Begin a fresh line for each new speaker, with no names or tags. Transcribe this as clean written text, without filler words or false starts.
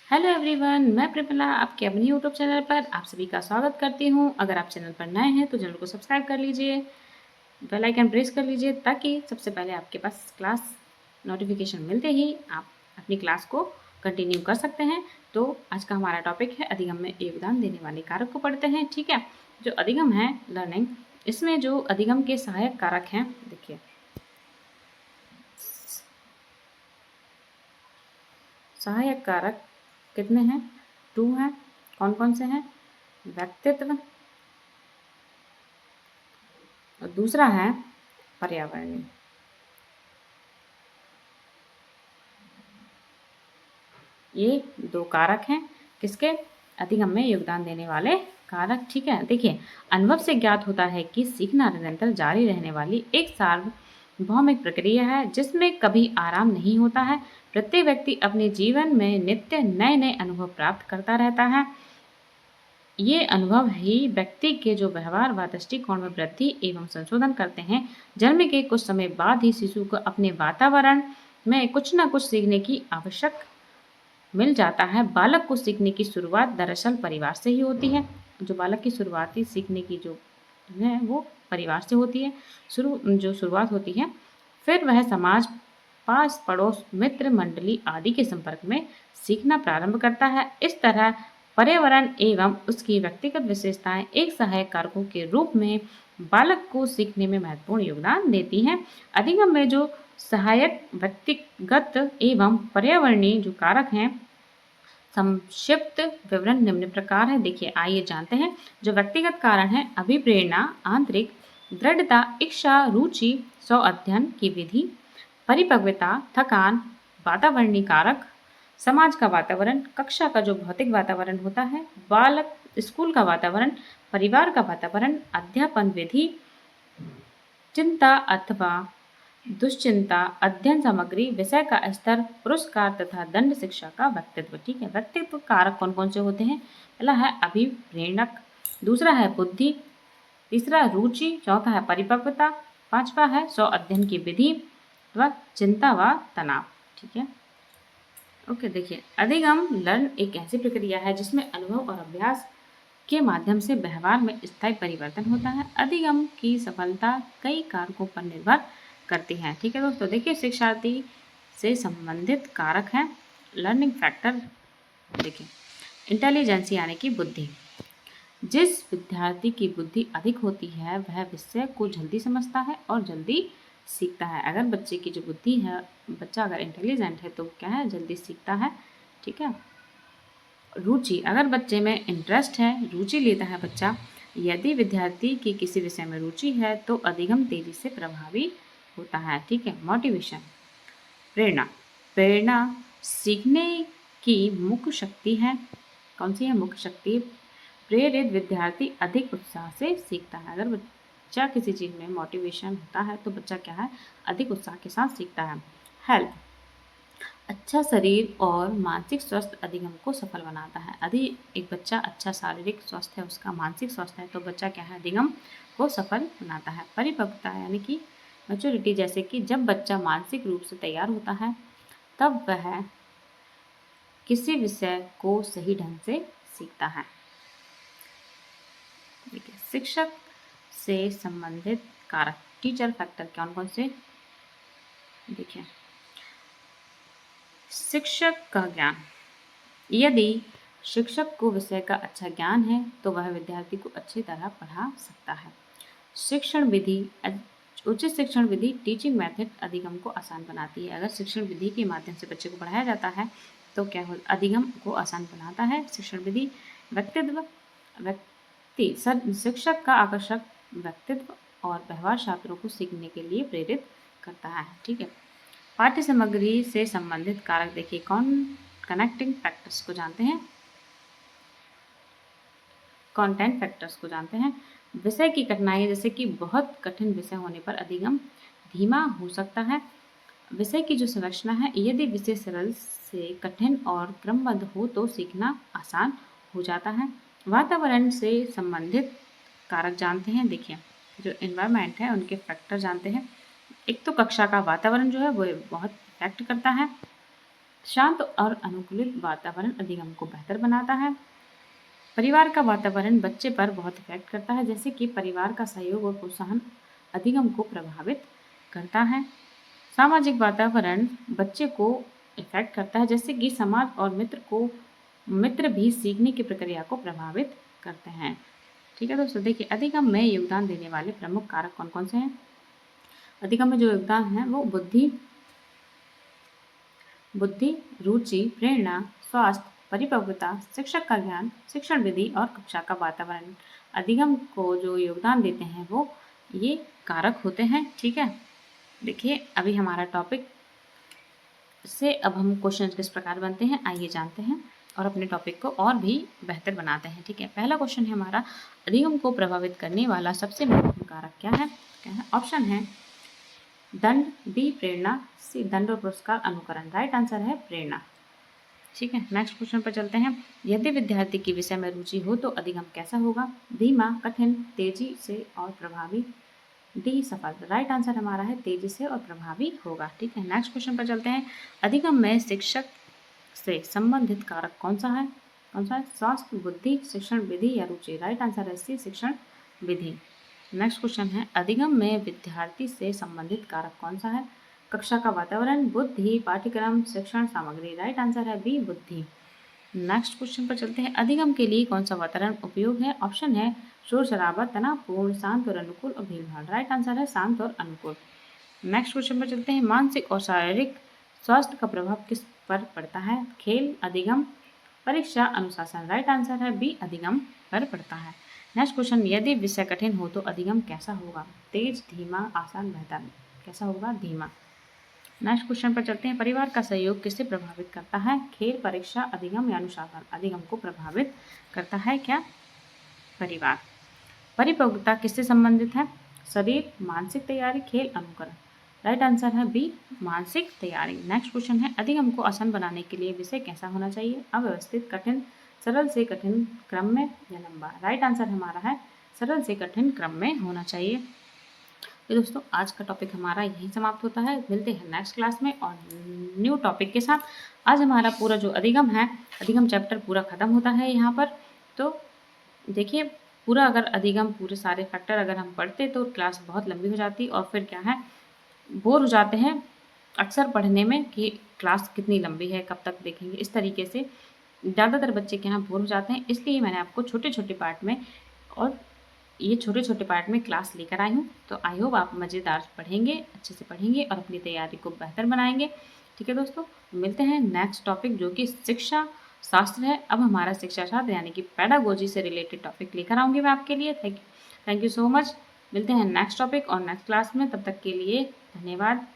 Hello everyone, मैं प्रमिला आपके अपने यूट्यूब चैनल पर आप सभी का स्वागत करती हूँ। अगर आप चैनल पर नए हैं तो चैनल को सब्सक्राइब कर लीजिए, बेल आइकन प्रेस कर लीजिए ताकि सबसे पहले आपके पास क्लास नोटिफिकेशन मिलते ही आप अपनी क्लास को कंटिन्यू कर सकते हैं। तो आज का हमारा टॉपिक है अधिगम में योगदान देने वाले कारक को पढ़ते हैं। ठीक है, जो अधिगम है लर्निंग, इसमें जो अधिगम के सहायक कारक हैं, देखिए सहायक कारक कितने हैं? 2 हैं। कौन कौन से हैं? व्यक्तित्व और दूसरा है पर्यावरणीय। ये 2 कारक हैं किसके? अधिगम में योगदान देने वाले कारक। ठीक है, देखिए अनुभव से ज्ञात होता है कि सीखना निरंतर जारी रहने वाली एक सार्वभौमिक प्रक्रिया है जिसमें कभी आराम नहीं होता है। प्रत्येक व्यक्ति अपने जीवन में नित्य नए नए अनुभव प्राप्त करता रहता है। ये अनुभव ही व्यक्ति के जो व्यवहार व दृष्टिकोण में वृद्धि एवं संशोधन करते हैं। जन्म के कुछ समय बाद ही शिशु को अपने वातावरण में कुछ न कुछ सीखने की आवश्यक मिल जाता है। बालक को सीखने की शुरुआत दरअसल परिवार से ही होती है। जो बालक की शुरुआती सीखने की जो है वो परिवार से होती है, शुरुआत होती है। फिर वह समाज, पास पड़ोस, मित्र मंडली आदि के संपर्क में सीखना प्रारंभ करता है। इस तरह पर्यावरण एवं उसकी व्यक्तिगत विशेषताएं एक सहायक कारकों के रूप में बालक को सीखने में महत्वपूर्ण योगदान देती हैं। अधिगम में जो सहायक व्यक्तिगत एवं पर्यावरणीय जो कारक हैं, संक्षिप्त विवरण निम्न प्रकार है। देखिए आइए जानते हैं। जो व्यक्तिगत कारण है, अभिप्रेरणा, आंतरिक दृढ़ता, इच्छा, रुचि, स्व अध्ययन की विधि, परिपक्वता, थकान, वातावरणीय कारक, समाज का वातावरण, कक्षा का जो भौतिक वातावरण होता है, बालक स्कूल का वातावरण, परिवार का वातावरण, अध्यापन विधि, चिंता अथवा दुश्चिंता, अध्ययन सामग्री, विषय का स्तर, पुरस्कार तथा दंड, शिक्षा का व्यक्तित्व। ठीक है, व्यक्तित्व कारक कौन कौन से होते हैं? पहला है अभिप्रेरणक, दूसरा है बुद्धि, तीसरा रुचि, चौथा है परिपक्वता, पांचवा है स्व अध्ययन की विधि व चिंता व तनाव। ठीक है, ओके। देखिए अधिगम लर्न एक ऐसी प्रक्रिया है जिसमें अनुभव और अभ्यास के माध्यम से व्यवहार में स्थायी परिवर्तन होता है। अधिगम की सफलता कई कारकों पर निर्भर करती है। ठीक है दोस्तों, देखिए शिक्षार्थी से संबंधित कारक हैं लर्निंग फैक्टर। देखिए इंटेलिजेंस यानी कि बुद्धि। जिस विद्यार्थी की बुद्धि अधिक होती है वह विषय को जल्दी समझता है और जल्दी सीखता है। अगर बच्चे की जो बुद्धि है, बच्चा अगर इंटेलिजेंट है तो क्या है, जल्दी सीखता है। ठीक है। रुचि, अगर बच्चे में इंटरेस्ट है, रुचि लेता है बच्चा, यदि विद्यार्थी की किसी विषय में रुचि है तो अधिगम तेजी से प्रभावी होता है। ठीक है। मोटिवेशन, प्रेरणा, प्रेरणा सीखने की मुख्य शक्ति है। कौन सी है? मुख्य शक्ति। प्रेरित विद्यार्थी अधिक उत्साह से सीखता है। अगर बच्चा किसी चीज़ में मोटिवेशन होता है तो बच्चा क्या है, अधिक उत्साह के साथ सीखता है। हेल्थ, अच्छा शरीर और मानसिक स्वास्थ्य अधिगम को सफल बनाता है। यदि एक बच्चा अच्छा शारीरिक स्वास्थ्य है, उसका मानसिक स्वास्थ्य है, तो बच्चा क्या है, अधिगम को सफल बनाता है। परिपक्वता यानी कि मैच्योरिटी, जैसे कि जब बच्चा मानसिक रूप से तैयार होता है तब वह किसी विषय को सही ढंग से सीखता है। देखिए शिक्षक से संबंधित कारक, टीचर फैक्टर कौन कौन से? देखिए शिक्षक का ज्ञान, यदि शिक्षक को विषय का अच्छा ज्ञान है तो वह विद्यार्थी को अच्छी तरह पढ़ा सकता है। शिक्षण विधि, उचित शिक्षण विधि, टीचिंग मेथड अधिगम को आसान बनाती है। अगर शिक्षण विधि के माध्यम से बच्चे को पढ़ाया जाता है तो क्या हो, अधिगम को आसान बनाता है शिक्षण विधि। व्यक्तित्व, शिक्षक का आकर्षक व्यक्तित्व और व्यवहार छात्रों को सीखने के लिए प्रेरित करता है। ठीक है। पाठ्य सामग्री से संबंधित कारक, देखिए कनेक्टिंग फैक्टर्स को जानते हैं, कंटेंट फैक्टर्स को जानते हैं। विषय की कठिनाई, जैसे कि बहुत कठिन विषय होने पर अधिगम धीमा हो सकता है। विषय की जो संरचना है, यदि विषय सरल से कठिन और क्रमबद्ध हो तो सीखना आसान हो जाता है। वातावरण से संबंधित कारक जानते हैं। देखिए जो एनवायरनमेंट है उनके फैक्टर जानते हैं। एक तो कक्षा का वातावरण जो है वो बहुत इफेक्ट करता है। शांत और अनुकूलित वातावरण अधिगम को बेहतर बनाता है। परिवार का वातावरण बच्चे पर बहुत इफेक्ट करता है, जैसे कि परिवार का सहयोग और प्रोत्साहन अधिगम को प्रभावित करता है। सामाजिक वातावरण बच्चे को इफेक्ट करता है, जैसे कि समाज और मित्र भी सीखने की प्रक्रिया को प्रभावित करते हैं। ठीक है दोस्तों, देखिए अधिगम में योगदान देने वाले प्रमुख कारक कौन कौन से हैं। अधिगम में जो योगदान है वो बुद्धि, रुचि, प्रेरणा, स्वास्थ्य, परिपक्वता, शिक्षक का ज्ञान, शिक्षण विधि और कक्षा का वातावरण अधिगम को जो योगदान देते हैं वो ये कारक होते हैं। ठीक है, देखिए अभी हमारा टॉपिक से अब हम क्वेश्चन किस प्रकार बनते हैं आइए जानते हैं और अपने टॉपिक को और भी बेहतर बनाते हैं। ठीक है, पहला क्वेश्चन है हमारा, अधिगम को प्रभावित करने वाला सबसे महत्वपूर्ण कारक क्या है। ऑप्शन है दंड, बी प्रेरणा, सी दंड और पुरस्कार, अनुकरण। राइट आंसर है प्रेरणा। ठीक है, नेक्स्ट क्वेश्चन पर चलते हैं। यदि विद्यार्थी की विषय में रुचि हो तो अधिगम कैसा होगा। धीमा, कठिन, तेजी से और प्रभावी, डी सफल। राइट आंसर हमारा है तेजी से और प्रभावी होगा। ठीक है, नेक्स्ट क्वेश्चन पर चलते हैं। अधिगम में शिक्षक से संबंधित कारक कौन सा है। स्वास्थ्य, बुद्धि, शिक्षण विधि या रुचि। राइट आंसर है सी शिक्षण विधि। नेक्स्ट क्वेश्चन है, अधिगम में विद्यार्थी से संबंधित कारक कौन सा है। कक्षा का वातावरण, बुद्धि, पाठ्यक्रम, शिक्षण सामग्री। राइट आंसर है बी बुद्धि। नेक्स्ट क्वेश्चन पर चलते हैं। अधिगम के लिए कौन सा वातावरण उपयोग है। ऑप्शन है शोर शराबा, तनावपूर्ण, शांत और अनुकूल और भीड़भाड़। राइट आंसर है शांत और अनुकूल। नेक्स्ट क्वेश्चन पर चलते हैं। मानसिक और शारीरिक स्वास्थ्य का प्रभाव किस पर पड़ता है। खेल, अधिगम, परीक्षा, अनुशासन। राइट आंसर है बी अधिगम पर पड़ता है। नेक्स्ट क्वेश्चन, यदि विषय कठिन हो तो अधिगम कैसा होगा। तेज, धीमा, आसान, बेहतर। कैसा होगा, धीमा। नेक्स्ट क्वेश्चन पर चलते हैं। परिवार का सहयोग किससे प्रभावित करता है। खेल, परीक्षा, अधिगम या अनुशासन। अधिगम को प्रभावित करता है क्या, परिवार। परिपक्वता किससे संबंधित है। शरीर, मानसिक तैयारी, खेल, अनुकरण। राइट आंसर है बी मानसिक तैयारी। नेक्स्ट क्वेश्चन है, अधिगम को आसान बनाने के लिए विषय कैसा होना चाहिए। अव्यवस्थित, कठिन, सरल से कठिन क्रम में या लंबा। राइट आंसर हमारा है सरल से कठिन क्रम में होना चाहिए। तो दोस्तों आज का टॉपिक हमारा यही समाप्त होता है। मिलते हैं नेक्स्ट क्लास में और न्यू टॉपिक के साथ। आज हमारा पूरा जो अधिगम है, अधिगम चैप्टर पूरा खत्म होता है यहाँ पर। तो देखिए पूरा अगर अधिगम पूरे सारे फैक्टर अगर हम पढ़ते तो क्लास बहुत लंबी हो जाती और फिर क्या है बोर हो जाते हैं अक्सर पढ़ने में कि क्लास कितनी लंबी है, कब तक देखेंगे। इस तरीके से ज़्यादातर बच्चे के यहाँ बोर हो जाते हैं, इसलिए मैंने आपको छोटे छोटे पार्ट में और ये छोटे छोटे पार्ट में क्लास लेकर आई हूँ। तो आई होप आप मज़ेदार पढ़ेंगे, अच्छे से पढ़ेंगे और अपनी तैयारी को बेहतर बनाएंगे। ठीक है दोस्तों, मिलते हैं नेक्स्ट टॉपिक जो कि शिक्षा शास्त्र है। अब हमारा शिक्षा शास्त्र यानी कि पेडागोजी से रिलेटेड टॉपिक लेकर आऊँगी मैं आपके लिए। Thank you so much. मिलते हैं नेक्स्ट टॉपिक और नेक्स्ट क्लास में, तब तक के लिए धन्यवाद।